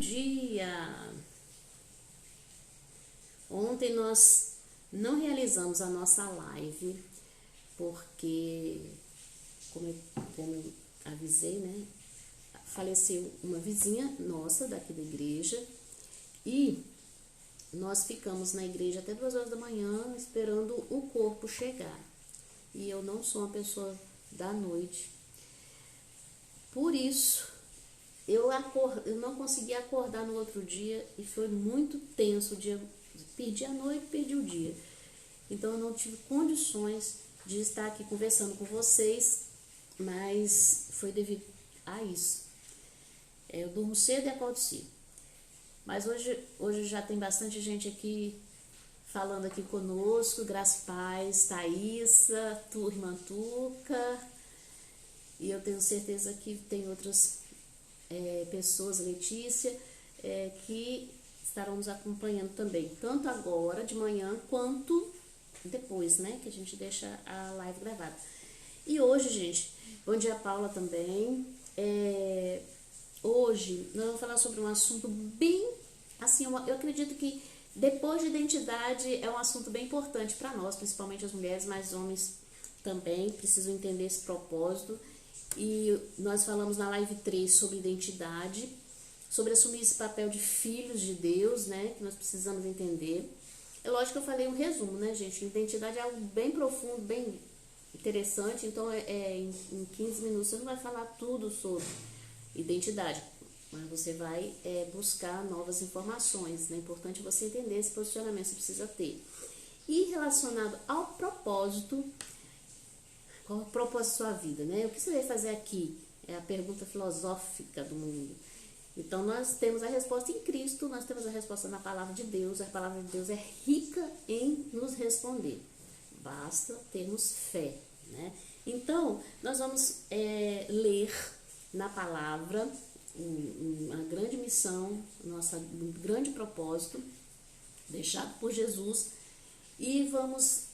dia! Ontem nós não realizamos a nossa live porque, como avisei, né? Faleceu uma vizinha nossa daqui da igreja e nós ficamos na igreja até 2 horas da manhã esperando o corpo chegar. E eu não sou uma pessoa da noite. Por isso, eu não consegui acordar no outro dia e foi muito tenso o dia. Perdi a noite, perdi o dia. Então eu não tive condições de estar aqui conversando com vocês, mas foi devido a isso. Eu durmo cedo e acordo cedo. Mas hoje já tem bastante gente aqui falando aqui conosco. Graça e Paz, Thaísa, irmã Tuca. E eu tenho certeza que tem outras pessoas, Letícia, que estarão nos acompanhando também. Tanto agora, de manhã, quanto depois, né? Que a gente deixa a live gravada. E hoje, gente, bom dia, Paula, também. Hoje nós vamos falar sobre um assunto bem, assim, eu acredito que depois de identidade é um assunto bem importante para nós, principalmente as mulheres, mas homens também precisam entender esse propósito. E nós falamos na live 3 sobre identidade, sobre assumir esse papel de filhos de Deus, né, que nós precisamos entender. É lógico que eu falei um resumo, né, gente? Identidade é algo bem profundo, bem interessante, então em 15 minutos você não vai falar tudo sobre identidade, mas você vai buscar novas informações, né? É importante você entender esse posicionamento que você precisa ter. E relacionado ao propósito, qual é o propósito da sua vida, né? O que você vai fazer aqui? É a pergunta filosófica do mundo. Então, nós temos a resposta em Cristo, nós temos a resposta na Palavra de Deus. A Palavra de Deus é rica em nos responder. Basta termos fé, né? Então, nós vamos ler na Palavra uma grande missão, um grande propósito deixado por Jesus e vamos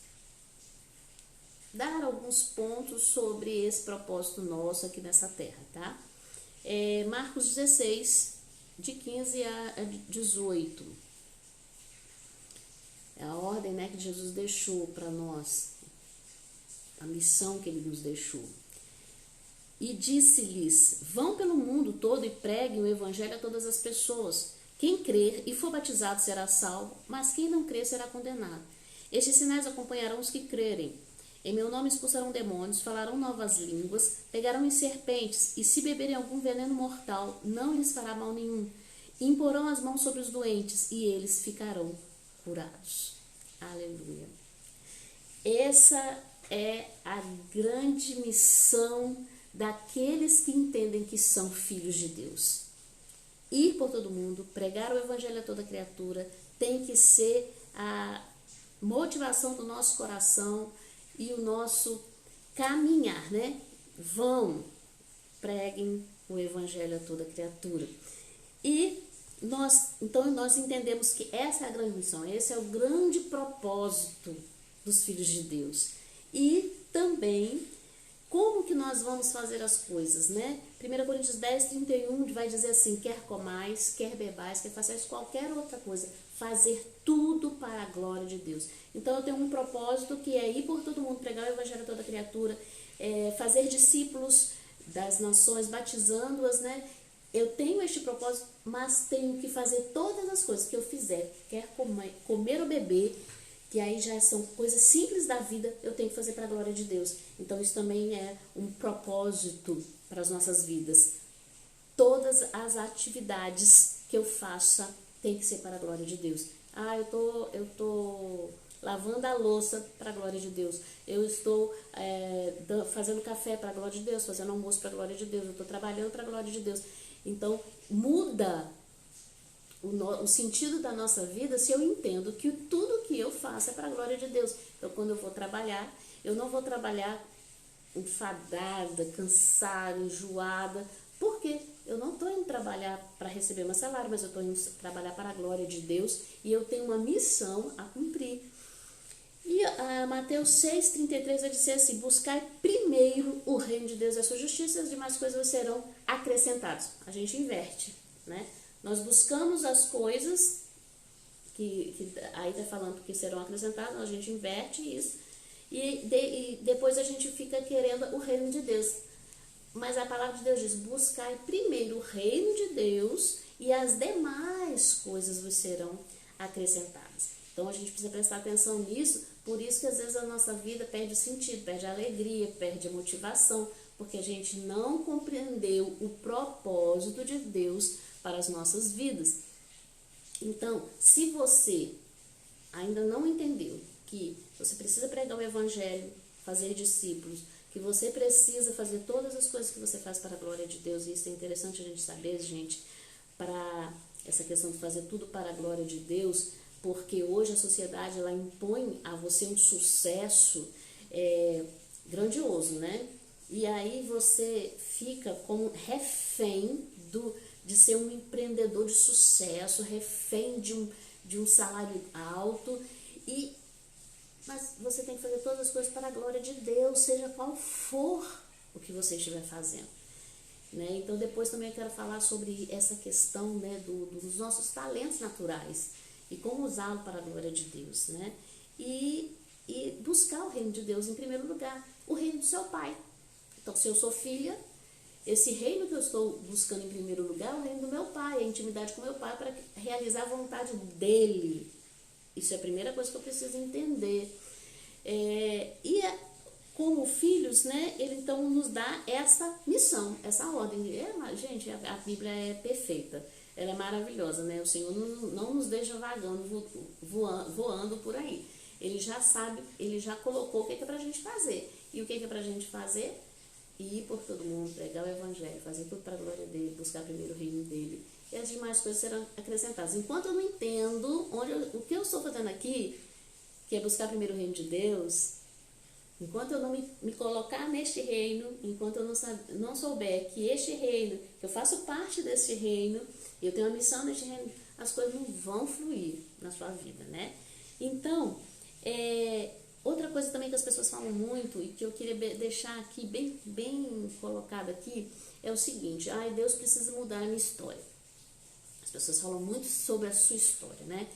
dar alguns pontos sobre esse propósito nosso aqui nessa terra, tá? Marcos 16, de 15 a 18. É a ordem, né, que Jesus deixou para nós, a missão que ele nos deixou. E disse-lhes: vão pelo mundo todo e preguem o evangelho a todas as pessoas. Quem crer e for batizado será salvo, mas quem não crer será condenado. Estes sinais acompanharão os que crerem. Em meu nome expulsarão demônios, falarão novas línguas, pegarão em serpentes, e se beberem algum veneno mortal, não lhes fará mal nenhum. Imporão as mãos sobre os doentes, e eles ficarão curados. Aleluia. Essa é a grande missão daqueles que entendem que são filhos de Deus. Ir por todo mundo, pregar o evangelho a toda criatura, tem que ser a motivação do nosso coração e o nosso caminhar, né? Vão, preguem o evangelho a toda criatura. E então nós entendemos que essa é a grande missão, esse é o grande propósito dos filhos de Deus. E também como que nós vamos fazer as coisas, né? 1 Coríntios 10, 31 vai dizer assim: quer comais, quer bebais, quer façais qualquer outra coisa, fazer tudo para a glória de Deus. Então eu tenho um propósito que é ir por todo mundo, pregar o evangelho a toda criatura, fazer discípulos das nações, batizando-as, né? Eu tenho este propósito, mas tenho que fazer todas as coisas que eu fizer, quer comer ou beber, que aí já são coisas simples da vida, eu tenho que fazer para a glória de Deus. Então isso também é um propósito para as nossas vidas. Todas as atividades que eu faça tem que ser para a glória de Deus. Eu tô lavando a louça para a glória de Deus. Eu estou fazendo café para a glória de Deus, fazendo almoço para a glória de Deus. Eu estou trabalhando para a glória de Deus. Então muda o sentido da nossa vida se eu entendo que tudo que eu faço é para a glória de Deus. Então, quando eu vou trabalhar, eu não vou trabalhar enfadada, cansada, enjoada, porque eu não estou indo trabalhar para receber meu salário, mas eu estou indo trabalhar para a glória de Deus e eu tenho uma missão a cumprir. E Mateus 6,33 vai dizer assim: buscai primeiro o reino de Deus e a sua justiça, e as demais coisas serão acrescentadas. A gente inverte, né? Nós buscamos as coisas que aí está falando que serão acrescentadas, a gente inverte isso e depois a gente fica querendo o reino de Deus. Mas a palavra de Deus diz: buscai primeiro o reino de Deus e as demais coisas vos serão acrescentadas. Então a gente precisa prestar atenção nisso, por isso que às vezes a nossa vida perde o sentido, perde a alegria, perde a motivação, porque a gente não compreendeu o propósito de Deus para as nossas vidas. Então, se você ainda não entendeu que você precisa pregar o evangelho, fazer discípulos, que você precisa fazer todas as coisas que você faz para a glória de Deus, e isso é interessante a gente saber, gente, para essa questão de fazer tudo para a glória de Deus, porque hoje a sociedade ela impõe a você um sucesso grandioso, né? E aí você fica como refém de ser um empreendedor de sucesso, refém de um salário alto, mas você tem que fazer todas as coisas para a glória de Deus, seja qual for o que você estiver fazendo. Né? Então depois também eu quero falar sobre essa questão, né, dos nossos talentos naturais e como usá-lo para a glória de Deus. Né? E buscar o reino de Deus em primeiro lugar, o reino do seu Pai. Então, se eu sou filha, esse reino que eu estou buscando em primeiro lugar é o reino do meu Pai, a intimidade com meu Pai para realizar a vontade dEle. Isso é a primeira coisa que eu preciso entender. Como filhos, né, Ele então nos dá essa missão, essa ordem. Gente, a Bíblia é perfeita, ela é maravilhosa, né? O Senhor não nos deixa vagando, voando por aí. Ele já sabe, Ele já colocou o que é pra gente fazer. E o que é pra gente fazer? Ir por todo mundo, pregar o evangelho, fazer tudo para a glória dele, buscar primeiro o reino dele. E as demais coisas serão acrescentadas. Enquanto eu não entendo o que eu estou fazendo aqui, que é buscar primeiro o reino de Deus, enquanto eu não me colocar neste reino, enquanto eu não souber que este reino, que eu faço parte deste reino, eu tenho uma missão neste reino, as coisas não vão fluir na sua vida, né? Então, outra coisa também que as pessoas falam muito e que eu queria deixar aqui bem colocado aqui é o seguinte: Deus precisa mudar a minha história. As pessoas falam muito sobre a sua história, né?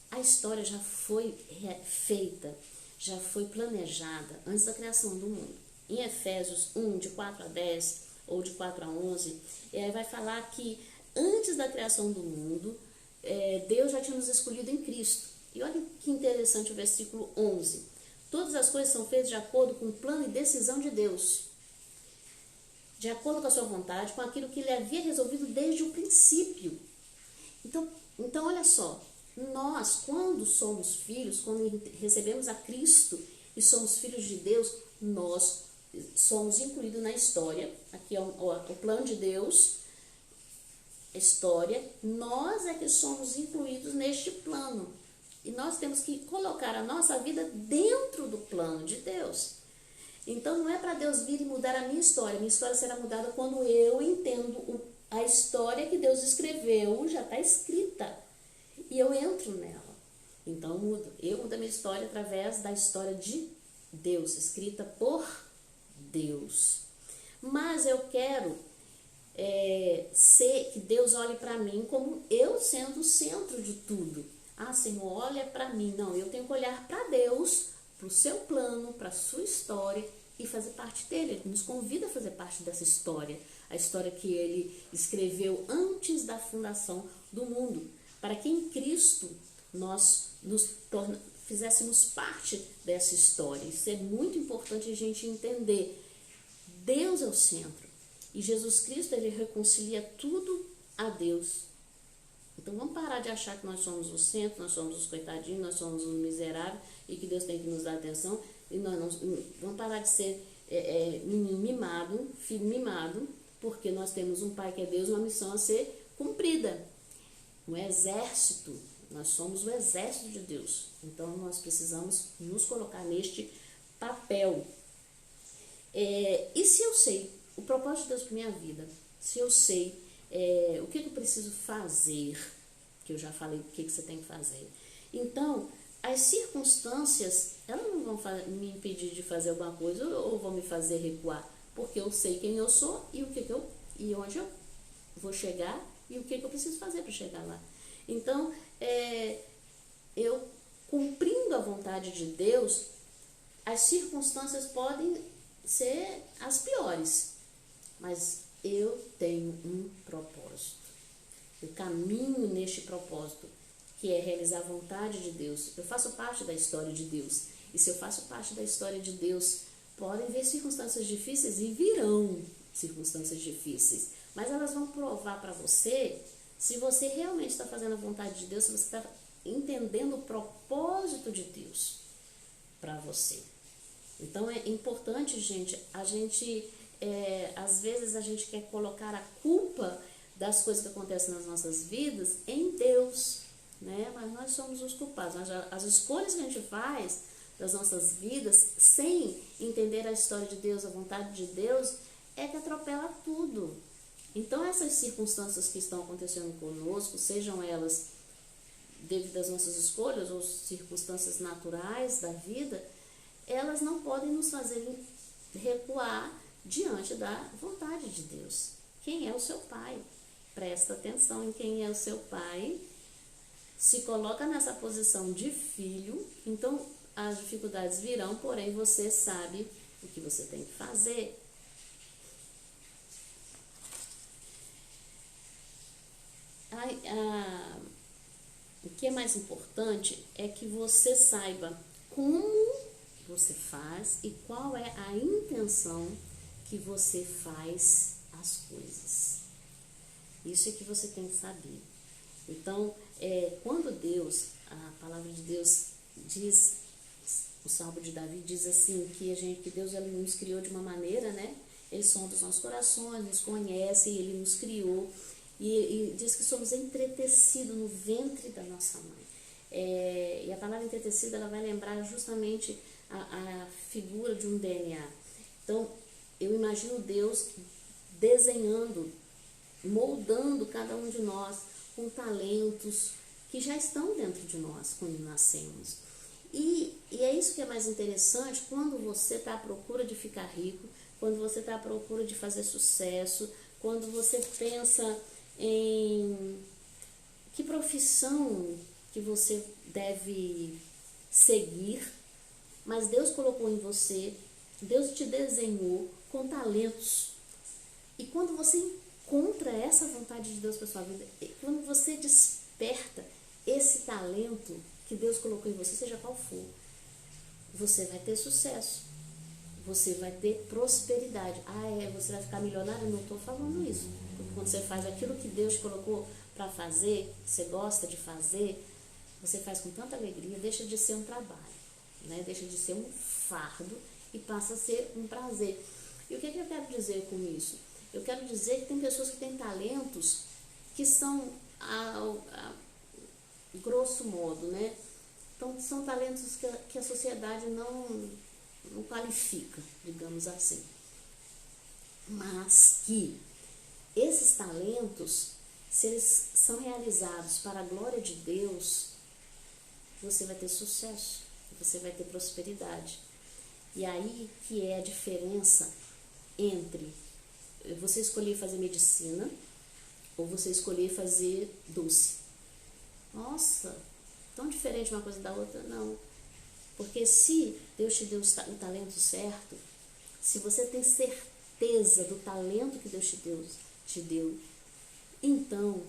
A história já foi feita, já foi planejada antes da criação do mundo. Em Efésios 1, de 4 a 10 ou de 4 a 11, vai falar que antes da criação do mundo, Deus já tinha nos escolhido em Cristo. E olha que interessante o versículo 11. Todas as coisas são feitas de acordo com o plano e decisão de Deus, de acordo com a sua vontade, com aquilo que Ele havia resolvido desde o princípio. Então olha só, nós, quando somos filhos, quando recebemos a Cristo e somos filhos de Deus, nós somos incluídos na história. Aqui é o plano de Deus, história. Nós é que somos incluídos neste plano. E nós temos que colocar a nossa vida dentro do plano de Deus. Então não é para Deus vir e mudar a minha história será mudada quando eu entendo a história que Deus escreveu, já está escrita, e eu entro nela. Então eu mudo a minha história através da história de Deus, escrita por Deus. Mas eu quero que Deus olhe para mim como eu sendo o centro de tudo. Senhor, olha para mim. Não, eu tenho que olhar para Deus, para o seu plano, para a sua história e fazer parte dele. Ele nos convida a fazer parte dessa história, a história que Ele escreveu antes da fundação do mundo, para que em Cristo nós fizéssemos parte dessa história. Isso é muito importante a gente entender. Deus é o centro e Jesus Cristo, Ele reconcilia tudo a Deus. Então vamos parar de achar que nós somos o centro, nós somos os coitadinhos, nós somos os miseráveis e que Deus tem que nos dar atenção. E vamos parar de ser menino mimado, filho mimado, porque nós temos um Pai que é Deus, uma missão a ser cumprida. Um exército, nós somos o exército de Deus. Então nós precisamos nos colocar neste papel. E se eu sei o propósito de Deus para minha vida, se eu sei o que eu preciso fazer, que eu já falei o que você tem que fazer. Então, as circunstâncias, elas não vão me impedir de fazer alguma coisa ou vão me fazer recuar, porque eu sei quem eu sou e e onde eu vou chegar E o que eu preciso fazer para chegar lá? Então, eu cumprindo a vontade de Deus, as circunstâncias podem ser as piores, mas eu tenho um propósito. Eu caminho neste propósito, que é realizar a vontade de Deus. Eu faço parte da história de Deus. E se eu faço parte da história de Deus, podem vir circunstâncias difíceis e virão circunstâncias difíceis. Mas elas vão provar para você se você realmente está fazendo a vontade de Deus, se você está entendendo o propósito de Deus para você. Então é importante, gente, às vezes a gente quer colocar a culpa das coisas que acontecem nas nossas vidas em Deus, né? Mas nós somos os culpados. As escolhas que a gente faz das nossas vidas, sem entender a história de Deus, a vontade de Deus, é que atropela tudo. Então essas circunstâncias que estão acontecendo conosco, sejam elas devido às nossas escolhas ou circunstâncias naturais da vida, elas não podem nos fazer recuar diante da vontade de Deus. Quem é o seu pai? Presta atenção em quem é o seu pai. Se coloca nessa posição de filho, então as dificuldades virão, porém você sabe o que você tem que fazer. O que é mais importante é que você saiba como você faz e qual é a intenção que você faz as coisas. Isso é que você tem que saber. Então, quando Deus, a palavra de Deus diz, o Salmo de Davi diz assim, que Deus ele nos criou de uma maneira, né? Ele sonda os nossos corações, nos conhece, ele nos criou. E diz que somos entretecidos no ventre da nossa mãe. E a palavra entretecido, ela vai lembrar justamente a figura de um DNA. Então, eu imagino Deus desenhando, moldando cada um de nós com talentos que já estão dentro de nós quando nascemos. E é isso que é mais interessante quando você está à procura de ficar rico, quando você está à procura de fazer sucesso, quando você pensa em que profissão que você deve seguir, mas Deus colocou em você, Deus te desenhou com talentos. E quando você encontra essa vontade de Deus para sua vida, quando você desperta esse talento que Deus colocou em você, seja qual for, você vai ter sucesso, você vai ter prosperidade. Você vai ficar milionário? Não estou falando isso. Porque quando você faz aquilo que Deus colocou para fazer, você gosta de fazer, você faz com tanta alegria, deixa de ser um trabalho, né? Deixa de ser um fardo e passa a ser um prazer. E o que eu quero dizer com isso? Eu quero dizer que tem pessoas que têm talentos que são, grosso modo, né? Então, são talentos que a sociedade não qualifica, digamos assim. Mas que esses talentos, se eles são realizados para a glória de Deus, você vai ter sucesso, você vai ter prosperidade. E aí que é a diferença entre você escolher fazer medicina ou você escolher fazer doce. Nossa, tão diferente uma coisa da outra? Não. Porque se Deus te deu o talento certo, se você tem certeza do talento que Deus te deu, então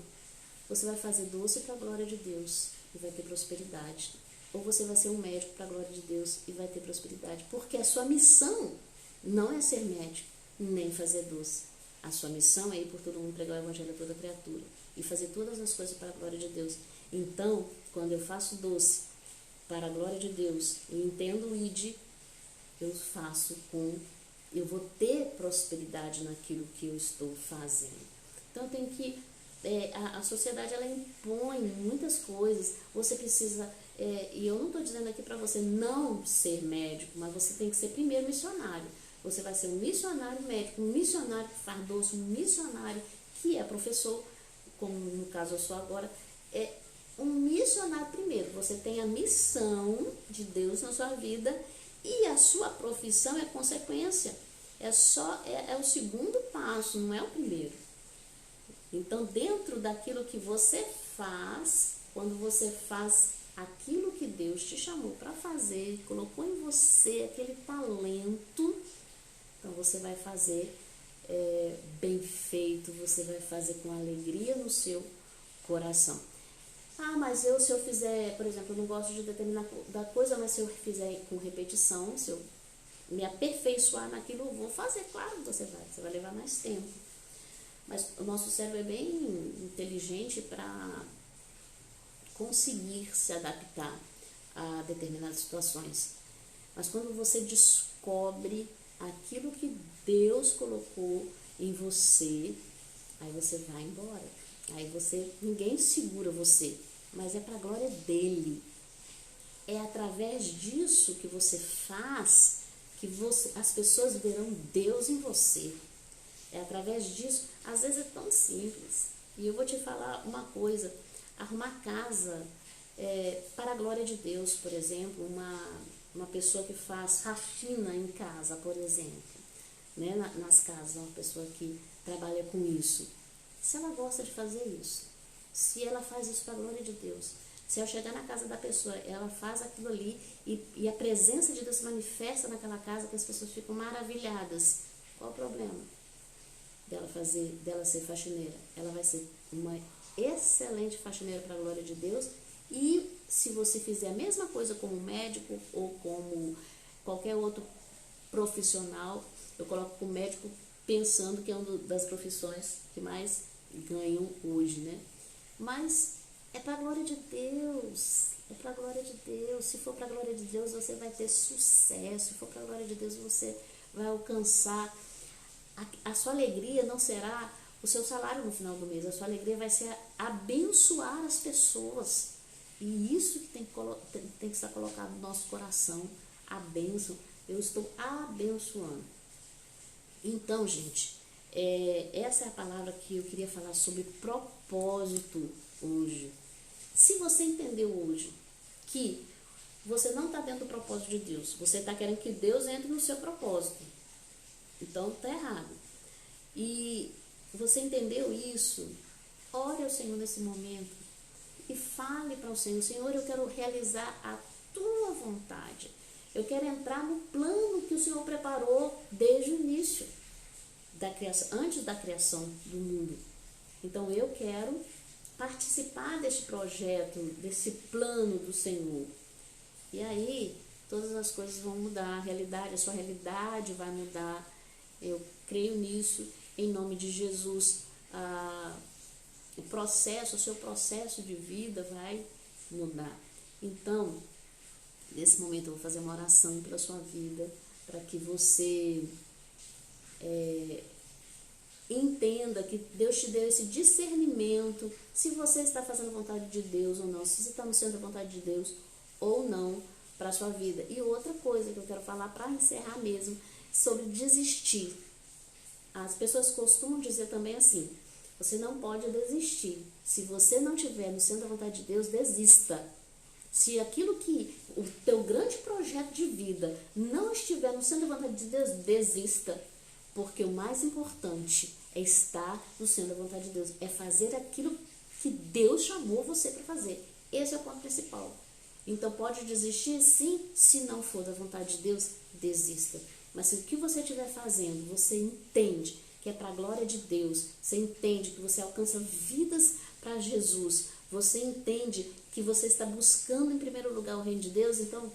você vai fazer doce para a glória de Deus e vai ter prosperidade. Ou você vai ser um médico para a glória de Deus e vai ter prosperidade. Porque a sua missão não é ser médico, nem fazer doce. A sua missão é ir por todo mundo, pregar o evangelho a toda criatura e fazer todas as coisas para a glória de Deus. Então, quando eu faço doce para a glória de Deus e entendo o ID, eu vou ter prosperidade naquilo que eu estou fazendo. Então, tem que a sociedade ela impõe muitas coisas. Você precisa, e eu não estou dizendo aqui para você não ser médico, mas você tem que ser primeiro missionário. Você vai ser um missionário médico, um missionário que faz doce, um missionário que é professor, como no caso eu sou agora, um missionário primeiro. Você tem a missão de Deus na sua vida e a sua profissão é consequência. É o segundo passo, não é o primeiro. Então, dentro daquilo que você faz, quando você faz aquilo que Deus te chamou para fazer, colocou em você aquele talento, então você vai fazer bem feito, você vai fazer com alegria no seu coração. Ah, mas se eu fizer, por exemplo, eu não gosto de determinada coisa, mas se eu fizer com repetição, se eu me aperfeiçoar naquilo, eu vou fazer, claro que você vai levar mais tempo. Mas o nosso cérebro é bem inteligente para conseguir se adaptar a determinadas situações. Mas quando você descobre aquilo que Deus colocou em você, aí você vai embora. Aí ninguém segura você, mas é para a glória dele. É através disso que você faz que as pessoas verão Deus em você. É através disso, às vezes é tão simples. E eu vou te falar uma coisa, arrumar casa para a glória de Deus, por exemplo, uma pessoa que faz faxina em casa, por exemplo, né, nas casas, uma pessoa que trabalha com isso. Se ela gosta de fazer isso, se ela faz isso para a glória de Deus, se ao chegar na casa da pessoa, ela faz aquilo ali e a presença de Deus se manifesta naquela casa, que as pessoas ficam maravilhadas, qual o problema dela ser faxineira? Ela vai ser uma excelente faxineira para a glória de Deus. E se você fizer a mesma coisa como médico ou como qualquer outro profissional, eu coloco como médico pensando que é uma das profissões que mais ganham hoje, né? Mas é para a glória de Deus, é para a glória de Deus. Se for para a glória de Deus, você vai ter sucesso. Se for para a glória de Deus, você vai alcançar. A sua alegria não será o seu salário no final do mês, a sua alegria vai ser abençoar as pessoas. E isso que tem que estar colocado no nosso coração, a bênção. Eu estou abençoando. Então, gente, essa é a palavra que eu queria falar sobre propósito hoje. Se você entendeu hoje que você não está dentro do propósito de Deus, você está querendo que Deus entre no seu propósito, então está errado. E você entendeu isso? Ore ao Senhor nesse momento e fale para o Senhor: Senhor, eu quero realizar a tua vontade. Eu quero entrar no plano que o Senhor preparou desde o início da criação, antes da criação do mundo. Então eu quero participar deste projeto, desse plano do Senhor. E aí todas as coisas vão mudar, a sua realidade vai mudar. Eu creio nisso, em nome de Jesus. O seu processo de vida vai mudar. Então, nesse momento eu vou fazer uma oração pela sua vida, para que você entenda que Deus te deu esse discernimento, se você está fazendo a vontade de Deus ou não, se você está no centro da vontade de Deus ou não para a sua vida. E outra coisa que eu quero falar para encerrar mesmo, sobre desistir. As pessoas costumam dizer também assim: você não pode desistir. Se você não estiver no centro da vontade de Deus, desista. Se aquilo que o teu grande projeto de vida não estiver no centro da vontade de Deus, desista. Porque o mais importante é estar no centro da vontade de Deus, é fazer aquilo que Deus chamou você para fazer. Esse é o ponto principal. Então pode desistir? Sim. Se não for da vontade de Deus, desista. Mas se o que você estiver fazendo, você entende que é para a glória de Deus, você entende que você alcança vidas para Jesus, você entende que você está buscando em primeiro lugar o reino de Deus, então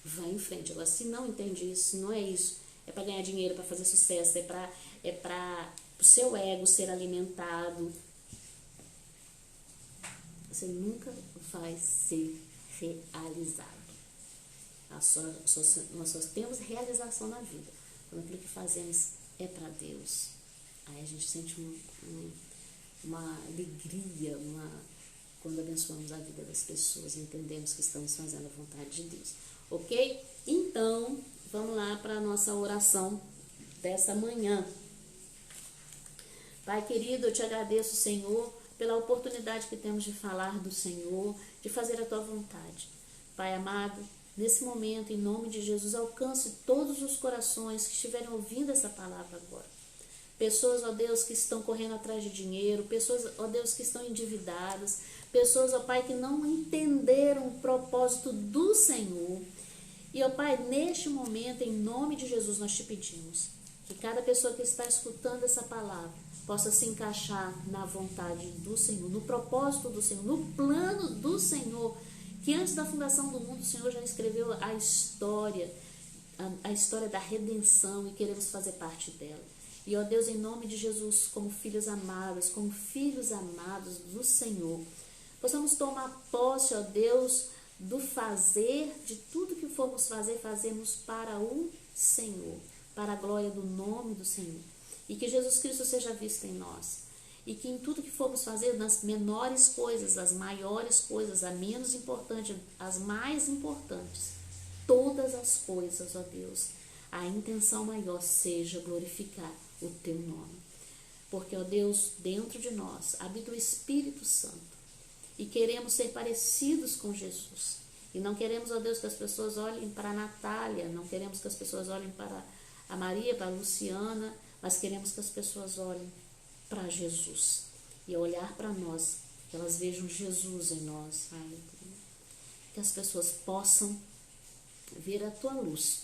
vai em frente. Agora, se não entende isso, se não é isso, é para ganhar dinheiro, para fazer sucesso, é para o seu ego ser alimentado, você nunca vai ser realizado. Nós só temos realização na vida quando aquilo que fazemos é para Deus. Aí a gente sente uma alegria, quando abençoamos a vida das pessoas, entendemos que estamos fazendo a vontade de Deus. Ok? Então, vamos lá para a nossa oração dessa manhã. Pai querido, eu te agradeço, Senhor, pela oportunidade que temos de falar do Senhor, de fazer a tua vontade. Pai amado, nesse momento, em nome de Jesus, alcance todos os corações que estiverem ouvindo essa palavra agora. pessoas, ó Deus, que estão correndo atrás de dinheiro, pessoas, ó Deus, que estão endividadas, pessoas, ó Pai, que não entenderam o propósito do Senhor. E, ó Pai, neste momento, em nome de Jesus, nós te pedimos que cada pessoa que está escutando essa palavra possa se encaixar na vontade do Senhor, no propósito do Senhor, no plano do Senhor, que antes da fundação do mundo o Senhor já escreveu a história da redenção e queremos fazer parte dela. E, ó Deus, em nome de Jesus, como filhos amados do Senhor, possamos tomar posse, ó Deus, do fazer, de tudo que formos fazer, fazemos para o Senhor, para a glória do nome do Senhor. E que Jesus Cristo seja visto em nós. E que em tudo que formos fazer, nas menores coisas, as maiores coisas, as menos importantes, as mais importantes, todas as coisas, ó Deus, a intenção maior seja glorificar o teu nome. Porque, ó Deus, dentro de nós habita o Espírito Santo. E queremos ser parecidos com Jesus. E não queremos, ó Deus, que as pessoas olhem para a Natália, não queremos que as pessoas olhem para a Maria, para a Luciana, mas queremos que as pessoas olhem para Jesus. E ao olhar para nós, que elas vejam Jesus em nós. Que as pessoas possam ver a tua luz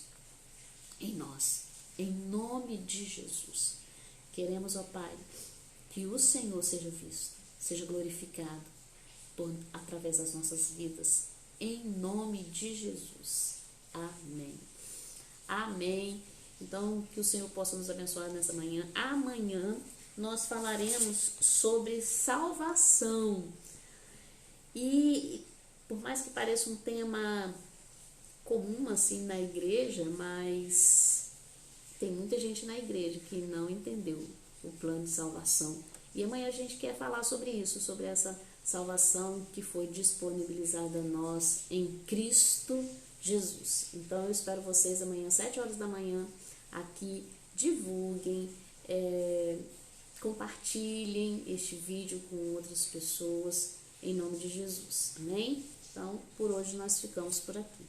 em nós. Em nome de Jesus. Queremos, ó Pai, que o Senhor seja visto, seja glorificado através das nossas vidas. Em nome de Jesus. Amém. Amém. Então, que o Senhor possa nos abençoar nessa manhã. Amanhã nós falaremos sobre salvação. E por mais que pareça um tema comum assim na igreja, mas tem muita gente na igreja que não entendeu o plano de salvação. E amanhã a gente quer falar sobre isso, sobre essa salvação que foi disponibilizada a nós em Cristo Jesus. Então eu espero vocês amanhã, 7 horas da manhã, aqui. Divulguem, compartilhem este vídeo com outras pessoas, em nome de Jesus. Amém? Então, por hoje nós ficamos por aqui.